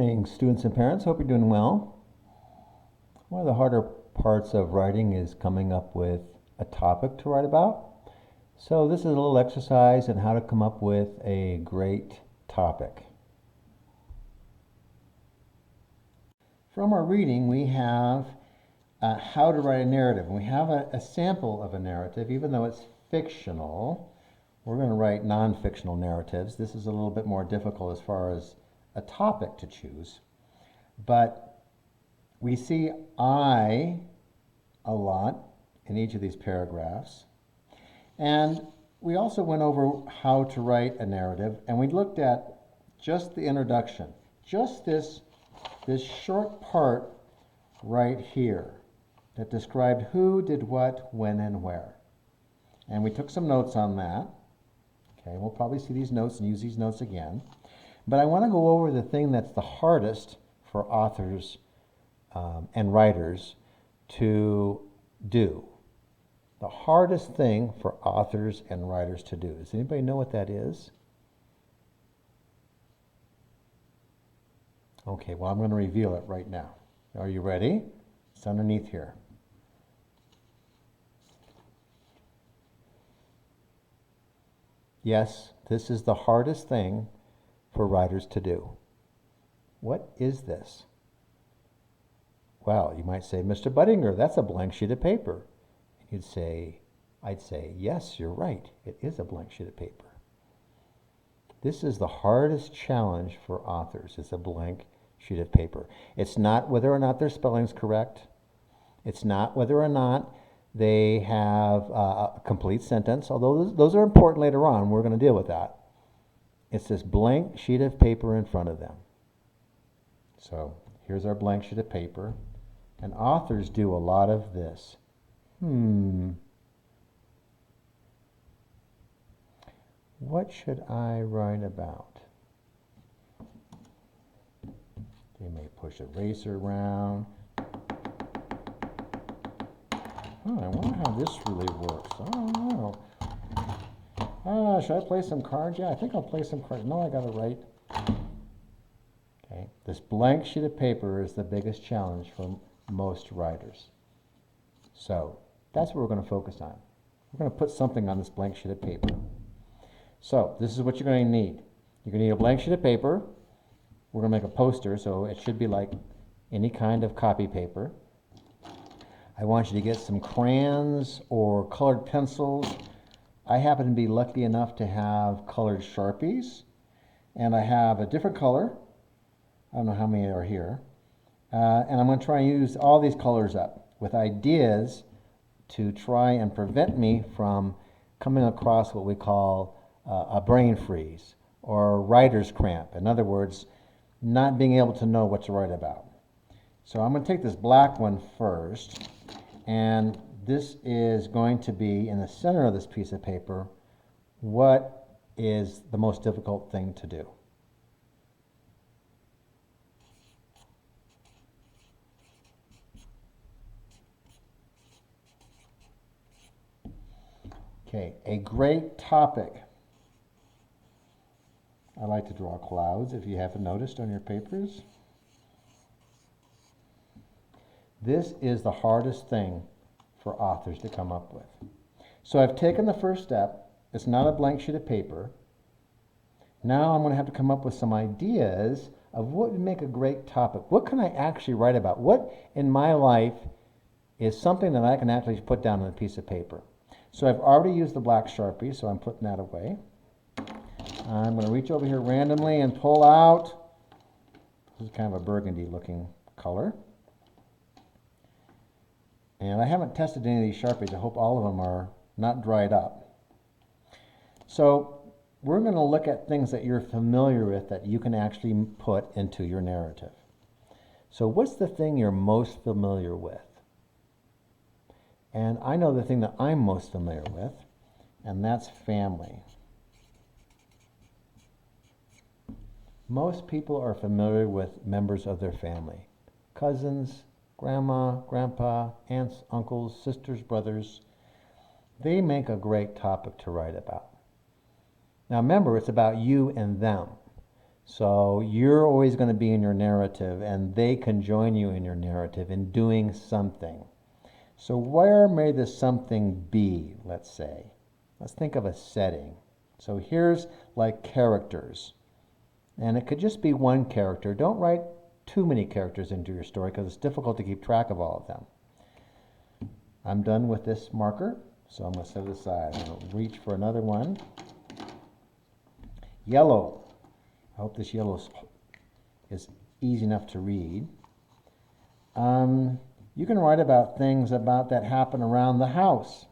morning, students and parents. Hope you're doing well. One of the harder parts of writing is coming up with a topic to write about. So this is a little exercise in how to come up with a great topic. From our reading, we have how to write a narrative. We have a sample of a narrative, even though it's fictional. We're going to write non-fictional narratives. This is a little bit more difficult as far as a topic to choose. But we see I a lot in each of these paragraphs. And we also went over how to write a narrative, and we looked at just the introduction, just this short part right here that described who did what, when, and where. And we took some notes on that. Okay, we'll probably see these notes and use these notes again. But I want to go over the thing that's the hardest for authors and writers to do. The hardest thing for authors and writers to do. Does anybody know what that is? Okay, well, I'm going to reveal it right now. Are you ready? It's underneath here. Yes, this is the hardest thing for writers to do. What is this? Well, you might say, Mr. Budinger, that's a blank sheet of paper. And I'd say, yes, you're right. It is a blank sheet of paper. This is the hardest challenge for authors, is a blank sheet of paper. It's not whether or not their spelling's correct. It's not whether or not they have a complete sentence, although those are important later on. We're going to deal with that. It's this blank sheet of paper in front of them. So here's our blank sheet of paper. And authors do a lot of this. What should I write about? They may push a eraser around. Oh, I wonder how this really works. I don't know. Should I play some cards? Yeah, I think I'll play some cards. No, I got to write. Okay, this blank sheet of paper is the biggest challenge for most writers. So that's what we're going to focus on. We're going to put something on this blank sheet of paper. So this is what you're going to need. You're going to need a blank sheet of paper. We're going to make a poster, so it should be like any kind of copy paper. I want you to get some crayons or colored pencils. I happen to be lucky enough to have colored Sharpies, and I have a different color. I don't know how many are here. And I'm going to try and use all these colors up with ideas to try and prevent me from coming across what we call a brain freeze or writer's cramp. In other words, not being able to know what to write about. So I'm going to take this black one first, and this is going to be in the center of this piece of paper. What is the most difficult thing to do? Okay, a great topic. I like to draw clouds, if you haven't noticed on your papers. This is the hardest thing for authors to come up with. So I've taken the first step. It's not a blank sheet of paper. Now I'm going to have to come up with some ideas of what would make a great topic. What can I actually write about? What in my life is something that I can actually put down on a piece of paper? So I've already used the black Sharpie, so I'm putting that away. I'm going to reach over here randomly and pull out, this is kind of a burgundy looking color. And I haven't tested any of these Sharpies. I hope all of them are not dried up. So we're going to look at things that you're familiar with that you can actually put into your narrative. So what's the thing you're most familiar with? And I know the thing that I'm most familiar with, and that's family. Most people are familiar with members of their family. Cousins, grandma, grandpa, aunts, uncles, sisters, brothers. They make a great topic to write about. Now remember, it's about you and them. So you're always going to be in your narrative, and they can join you in your narrative in doing something. So where may the something be, let's say? Let's think of a setting. So here's like characters. And it could just be one character. Don't write too many characters into your story because it's difficult to keep track of all of them. I'm done with this marker, so I'm going to set it aside. I'm going to reach for another one. Yellow. I hope this yellow is easy enough to read. You can write about things about that happen around the house.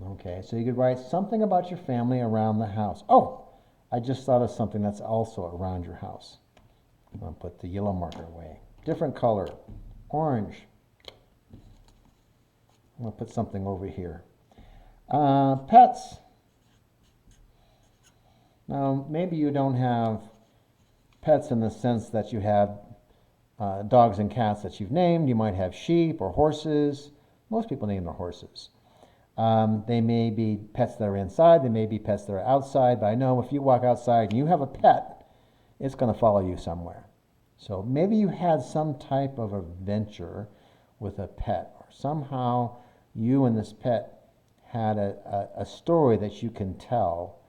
Okay, so you could write something about your family around the house. Oh, I just thought of something that's also around your house. I'm going to put the yellow marker away. Different color, orange. I'm going to put something over here. Pets. Now, maybe you don't have pets in the sense that you have dogs and cats that you've named. You might have sheep or horses. Most people name their horses. They may be pets that are inside. They may be pets that are outside. But I know if you walk outside and you have a pet, it's going to follow you somewhere. So maybe you had some type of adventure with a pet, or somehow you and this pet had a story that you can tell.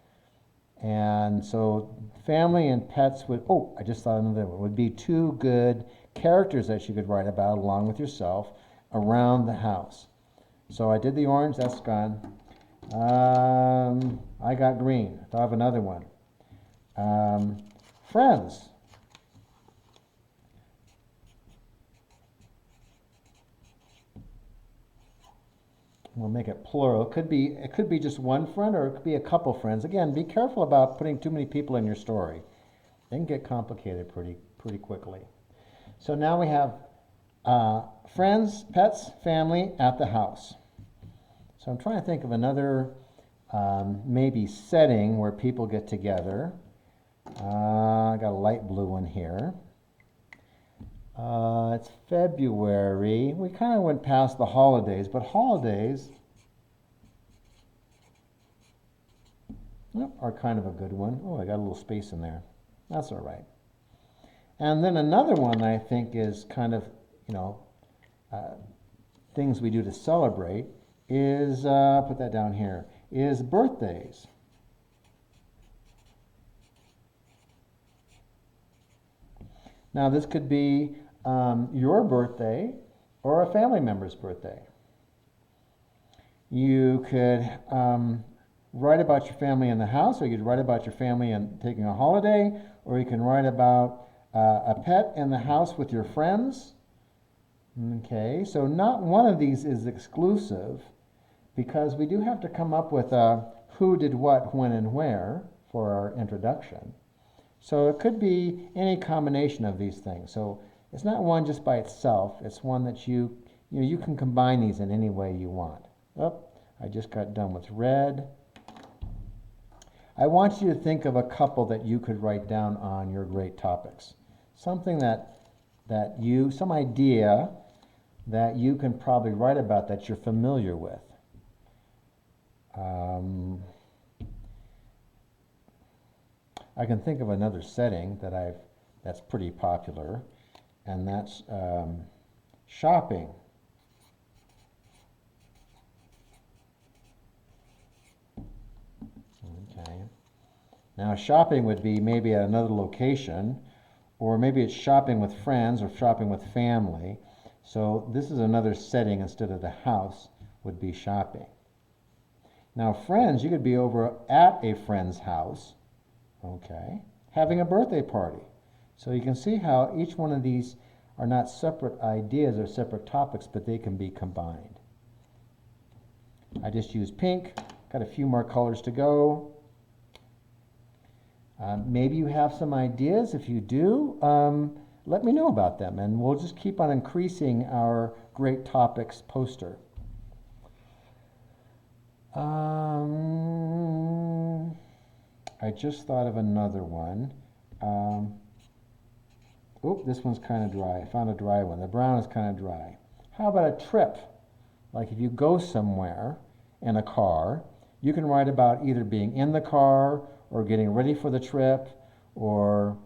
And so family and pets would, oh, I just thought another one, would be two good characters that you could write about along with yourself around the house. So I did the orange, that's gone. I got green. I thought of another one. Friends. We'll make it plural. It could be just one friend, or it could be a couple friends. Again, be careful about putting too many people in your story. They can get complicated pretty quickly. So now we have friends, pets, family at the house. So I'm trying to think of another maybe setting where people get together. I got a light blue one here. It's February. We kind of went past the holidays, but holidays are kind of a good one. Oh, I got a little space in there. That's all right. And then another one I think is kind of, things we do to celebrate is, put that down here, is birthdays. Now this could be your birthday or a family member's birthday. You could write about your family in the house, or you could write about your family and taking a holiday, or you can write about a pet in the house with your friends. Okay, so not one of these is exclusive, because we do have to come up with who did what, when, and where for our introduction. So it could be any combination of these things. So it's not one just by itself. It's one that you can combine these in any way you want. Oh, I just got done with red. I want you to think of a couple that you could write down on your great topics. Something some idea that you can probably write about that you're familiar with. I can think of another setting that's pretty popular, and that's shopping. Okay. Now shopping would be maybe at another location, or maybe it's shopping with friends or shopping with family. So this is another setting instead of the house would be shopping. Now friends, you could be over at a friend's house, okay, having a birthday party. So you can see how each one of these are not separate ideas or separate topics, but they can be combined. I just used pink, got a few more colors to go. Maybe you have some ideas. If you do, let me know about them, and we'll just keep on increasing our great topics poster. I just thought of another one. This one's kind of dry. I found a dry one. The brown is kind of dry. How about a trip? Like if you go somewhere in a car, You can write about either being in the car or getting ready for the trip, or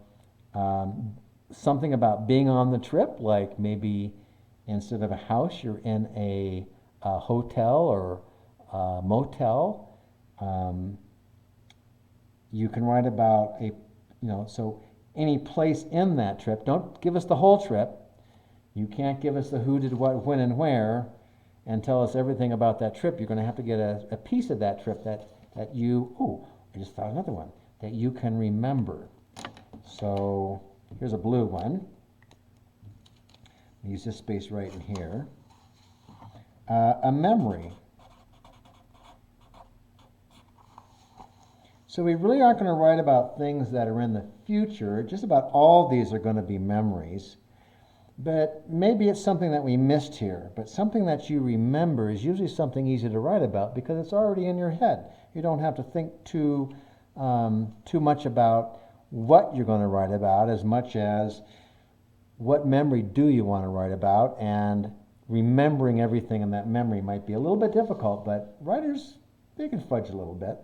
something about being on the trip, like maybe instead of a house, you're in a hotel or a motel. You can write about so any place in that trip. Don't give us the whole trip. You can't give us the who, did, what, when, and where, and tell us everything about that trip. You're going to have to get a piece of that trip that you, I just thought of another one, that you can remember. So here's a blue one. Use this space right in here. A memory. So we really aren't going to write about things that are in the future. Just about all these are going to be memories. But maybe it's something that we missed here. But something that you remember is usually something easy to write about because it's already in your head. You don't have to think too much about what you're going to write about as much as what memory do you want to write about, and remembering everything in that memory might be a little bit difficult, but writers, they can fudge a little bit.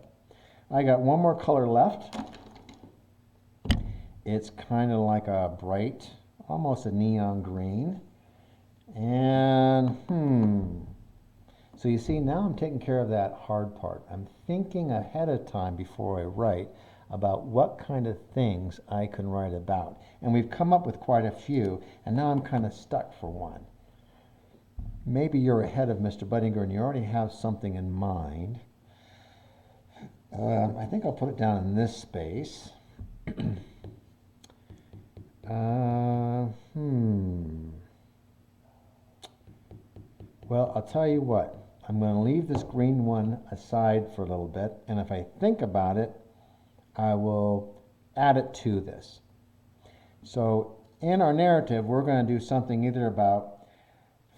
I got one more color left. It's kind of like a bright, almost a neon green. And, so you see, now I'm taking care of that hard part. I'm thinking ahead of time before I write about what kind of things I can write about. And we've come up with quite a few, and now I'm kind of stuck for one. Maybe you're ahead of Mr. Budinger and you already have something in mind. I think I'll put it down in this space. Well, I'll tell you what. I'm going to leave this green one aside for a little bit, and if I think about it, I will add it to this. So in our narrative, we're going to do something either about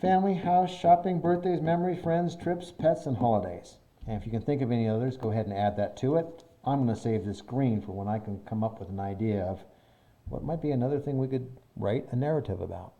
family, house, shopping, birthdays, memories, friends, trips, pets, and holidays. And if you can think of any others, go ahead and add that to it. I'm going to save this green for when I can come up with an idea of what might be another thing we could write a narrative about.